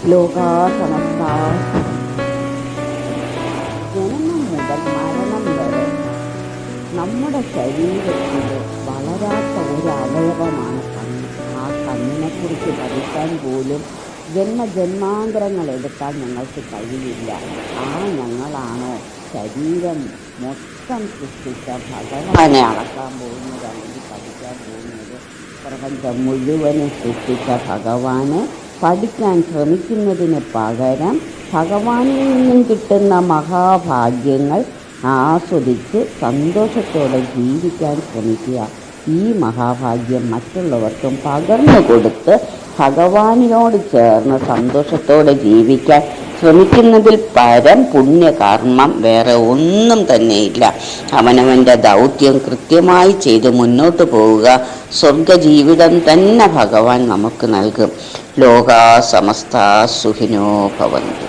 ലോകാ സമസ്ത ജനനം മുതൽ മരണം വരെ നമ്മുടെ ശരീരത്തിൽ വളരാത്ത ഒരു അവയവമാണ് കണ്ണ്. ആ കണ്ണിനെക്കുറിച്ച് പഠിക്കാൻ പോലും ജന്മജന്മാന്തരങ്ങൾ എടുക്കാൻ ഞങ്ങൾക്ക് കഴിയില്ല. ആ ഞങ്ങളാണോ ശരീരം മൊത്തം സൃഷ്ടിച്ച ഭഗവാനെ അളക്കാൻ പോകുന്നത്, അല്ലെങ്കിൽ പഠിക്കാൻ പോകുന്നത്? പ്രപഞ്ചം മുഴുവനും സൃഷ്ടിച്ച ഭഗവാനെ പഠിക്കാൻ ശ്രമിക്കുന്നതിന് പകരം ഭഗവാനിൽ നിന്നും കിട്ടുന്ന മഹാഭാഗ്യങ്ങൾ ആസ്വദിച്ച് സന്തോഷത്തോടെ ജീവിക്കാൻ ശ്രമിക്കുക. ഈ മഹാഭാഗ്യം മറ്റുള്ളവർക്കും പകർന്നു കൊടുത്ത് ഭഗവാനിനോട് ചേർന്ന് സന്തോഷത്തോടെ ജീവിക്കാൻ ശ്രമിക്കുന്നതിൽ പരം പുണ്യകർമ്മം വേറെ ഒന്നും തന്നെയില്ല. അവനവൻ്റെ ദൗത്യം കൃത്യമായി ചെയ്ത് മുന്നോട്ട് പോവുക. സ്വർഗജീവിതം തന്നെ ഭഗവാൻ നമുക്ക് നൽകും. ലോകാ സമസ്ത സുഖിനോ ഭവന്തു.